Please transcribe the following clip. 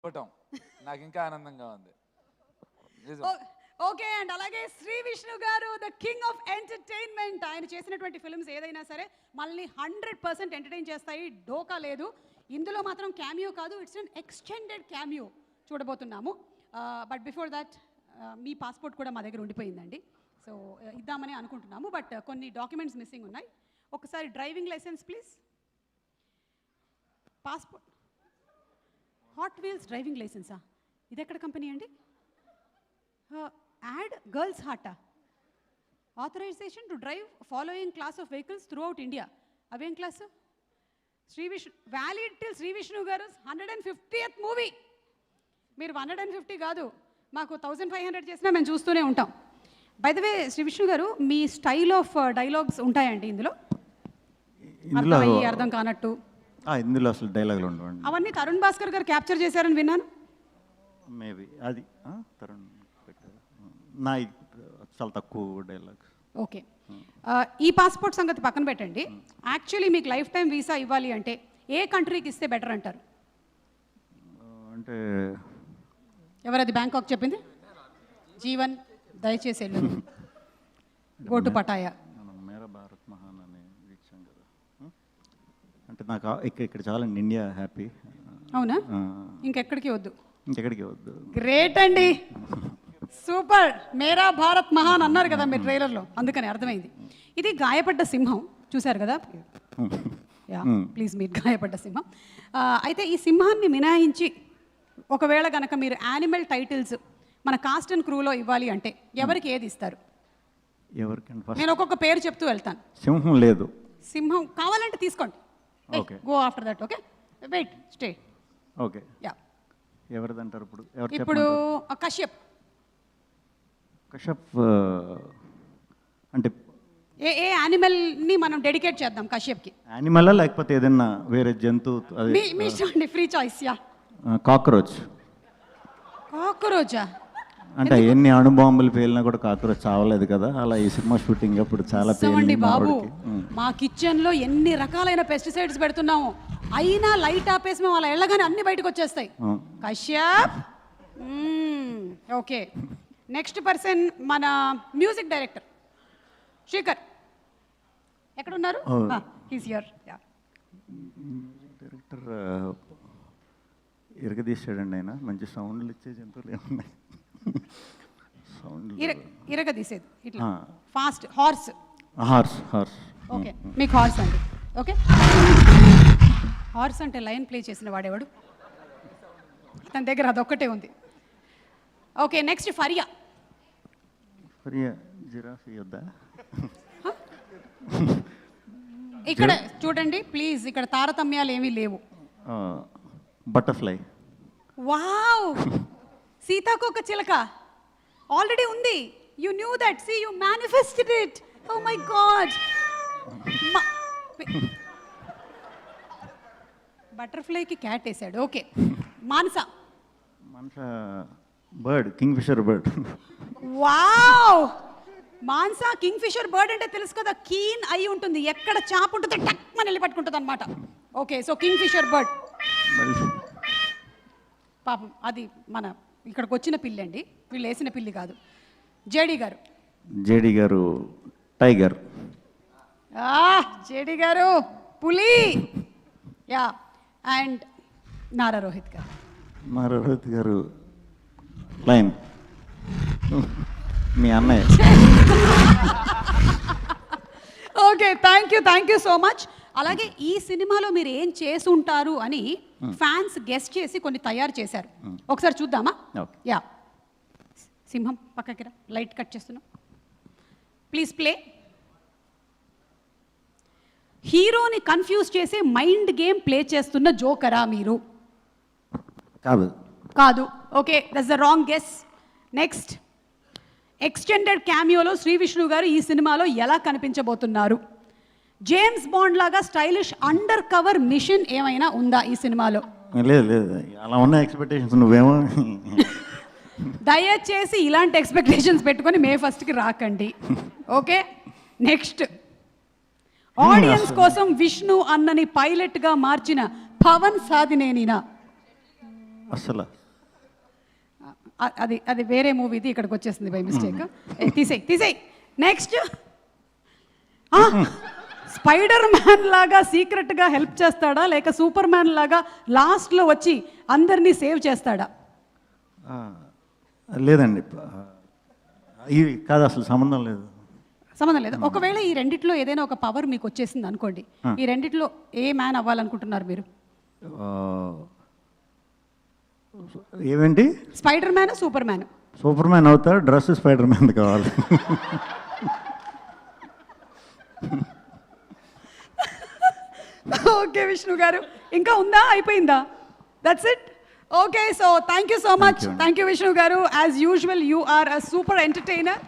ఇవ్వటం నాకు ఇంకా ఆనందంగా ఉంది. ఓకే అండ్ అలాగే శ్రీ విష్ణు గారు ద కింగ్ ఆఫ్ ఎంటర్టైన్మెంట్. ఆయన చేసినటువంటి ఫిల్మ్స్ ఏదైనా సరే మళ్ళీ 100% ఎంటర్టైన్ చేస్తాయి, డోకా లేదు. ఇందులో మాత్రం క్యామియో కాదు, ఇట్స్ అన్ ఎక్స్టెండెడ్ క్యామియో చూడబోతున్నాము. But before that me passport కూడా మా దగ్గర ఉండిపోయిందండి, సో ఇద్దామని అనుకుంటున్నాము. బట్ కొన్ని డాక్యుమెంట్స్ మిస్సింగ్ ఉన్నాయి. ఒకసారి driving licence please, passport, hot wheels driving లైసెన్సా? ఇది ఎక్కడ కంపెనీ అండి? యాడ్ గర్ల్స్ హాటా, authorisation to drive following class of vehicles throughout India. అవేం class? Shri Vishnu valid till Shri Vishnu గారు 150th మూవీ. మీరు 150 కాదు, మాకు 1500 చేసినా మేము చూస్తూనే ఉంటాం. By the way Sri Vishnu గారు, మీ స్టైల్ ఆఫ్ డైలాగ్స్ ఉంటాయండి ఇందులో? అర్థం కానట్టు ఇందులో అసలు డైలాగులు ఉండవండి. అవన్నీ తరుణ్ భాస్కర్ గారు క్యాప్చర్ చేశారని విన్నాను. మేబీ అది తరుణ్ పెట్టారు. నా చాలా తక్కువ డైలాగ్స్. ఓకే, ఈ పాస్పోర్ట్ సంగతి పక్కన పెట్టండి. యాక్చువల్లీ మీకు లైఫ్ టైం వీసా ఇవ్వాలి అంటే ఏ కంట్రీకి ఇస్తే బెటర్ అంటారు? అంటే ఎవరది బ్యాంకాక్ చెప్పింది? జీవన్ దయచేసి వెళ్ళు, గోటు పటాయా. మేరా భారత్ మహాన్ అని ఇచ్చాం కదా, అంటే నాకు ఇక్కడ చాలండి, ఇండియా హ్యాపీ. అవునా? ఇంకెక్కడికి వద్దు? ఇంకెక్కడికి వద్దు. గ్రేట్ అండి, సూపర్. మేరా భారత్ మహాన్ అన్నారు కదా మీరు ట్రైలర్లో, అందుకని అర్థమైంది. ఇది గాయపడ్డ సింహం చూశారు కదా, యా ప్లీజ్, మీరు గాయపడ్డ సింహం. అయితే ఈ సింహాన్ని మినహాయించి ఒకవేళ కనుక మీరు యానిమల్ టైటిల్స్ మన కాస్ట్ అండ్ క్రూలో ఇవ్వాలి అంటే ఎవరికి ఏది ఇస్తారు? నేను ఒక్కొక్క పేరు చెప్తూ వెళ్తాను. సింహం లేదు. సింహం కావాలంటే తీసుకోండి, okay, go after that. Okay, wait, stay. Okay, yeah. ఎవరిదంటారు ఇప్పుడు? ఇప్పుడు కశ్యప్. కశ్యప్ అంటే ఏ యానిమల్ని మనం డెడికేట్ చేద్దాం కశ్యప్కి? యానిమలా లేకపోతే ఏదైనా వేరే జంతువు? మీ ఇష్టం, ఫ్రీ చాయిస్. Yeah, cockroach. కాక్రోచా? అంటే ఎన్ని అణుబాంబులు పేలినా కూడా కాక్రోచ్ చావలేదు కదా, అలా ఈ సినిమా షూటింగ్ అప్పుడు చాలా పేలింది బాబు. మా కిచెన్లో ఎన్ని రకాలైన పెస్టిసైడ్స్ పెడుతున్నాము, అయినా లైట్ ఆపేసి మేము అలా వెళ్ళగానే అన్ని బయటకు వచ్చేస్తాయి. కశ్యప్. ఓకే, నెక్స్ట్ పర్సన్ మన మ్యూజిక్ డైరెక్టర్ శ్రీకర్. ఎక్కడున్నారు? He's here. డైరెక్టర్ ఇరగదీశాడండి ఆయన, మంచి సౌండ్లు ఇచ్చే జంతువులు ఏమున్నాయి? సౌండ్ ఇరగదీసేది ఇట్లా ఫాస్ట్. హార్స్. ఓకే, మీకు హార్స్ అండి. ఓకే, హార్స్ అంటే లైన్ ప్లే చేసిన వాడేవాడు, తన దగ్గర అదొక్కటే ఉంది. Okay, next Faria. జిరాఫ్ వద్దా? ఇక్కడ చూడండి ప్లీజ్, ఇక్కడ తారతమ్యాలు ఏమీ లేవు. బటర్ఫ్లై. వావ్, సీతాకోక చిలక ఆల్రెడీ ఉంది. You knew that, see you manifested it. Oh my God. బటర్ఫ్లైకి క్యాట్ వేసాడు. Okay, Manasa. Bird, kingfisher bird. Wow, Mansa kingfisher bird అంటే తెలుసు కదా, కీన్ అయి ఉంటుంది, ఎక్కడ చాప ఉంటుందో టక్ మన వెళ్ళి పట్టుకుంటుంది అనమాట. Okay, so kingfisher bird. పాపం అది మన ఇక్కడికి వచ్చిన పిల్లి అండి, వీళ్ళు వేసిన పిల్లి కాదు. జేడి గారు టైగర్. జేడి గారు పులి. యా, అండ్ నారా రోహిత్ గారు లైన్. మీ అన్నయ్య. Okay, thank you so much. అలాగే ఈ సినిమాలో మీరు ఏం చేసి ఉంటారు అని ఫ్యాన్స్ గెస్ట్ చేసి కొన్ని తయారు చేశారు, ఒకసారి చూద్దామా? యా, సింహం పక్కకి రా, లైట్ కట్ చేస్తున్నాం, ప్లీజ్ ప్లే. హీరోని కన్ఫ్యూజ్ చేసే మైండ్ గేమ్ ప్లే చేస్తున్న జోకరా మీరు? కాదు. Okay, that's the wrong guess. Next, extended క్యామియోలో శ్రీ విష్ణు గారు ఈ సినిమాలో ఎలా కనిపించబోతున్నారు? జేమ్స్ బాండ్ లాగా స్టైలిష్ అండర్ కవర్ మిషన్ ఏమైనా ఉందా ఈ సినిమాలో? లేదు, అలా ఉన్న ఎక్స్పెక్టేషన్స్ నువ్వేమో. దయచేసి ఇలాంటి ఎక్స్పెక్టేషన్స్ పెట్టుకొని May 1st రాకండి. ఓకే, నెక్స్ట్, ఆడియన్స్ కోసం విష్ణు అన్నని పైలట్గా మార్చిన పవన్ సాధినేనినా? అస్సలు అది అది వేరే మూవీది ఇక్కడికి వచ్చేసింది బై మిస్టేక్. తీసేయి. నెక్స్ట్ స్పైడర్ మ్యాన్ లాగా సీక్రెట్గా హెల్ప్ చేస్తాడా, లేక సూపర్ మ్యాన్ లాగా లాస్ట్లో వచ్చి అందరినీ సేవ్ చేస్తాడా? లేదండి, ఇది కాదు, అసలు సంబంధం లేదు. సంబంధం లేదు. ఒకవేళ ఈ రెండిట్లో ఏదైనా ఒక పవర్ మీకు వచ్చేసింది అనుకోండి, ఈ రెండిట్లో ఏ మ్యాన్ అవ్వాలనుకుంటున్నారు మీరు? ఏమేంటి? Spider man, super man. Super man అవుతా, డ్రెస్ స్పైడర్ మ్యాన్ కావాలి. ఓకే విష్ణు గారు, ఇంకా ఉందా, అయిపోయిందా? That's it. Okay, so thank you so much. Thank you Vishnu గారు. As usual you are a super entertainer.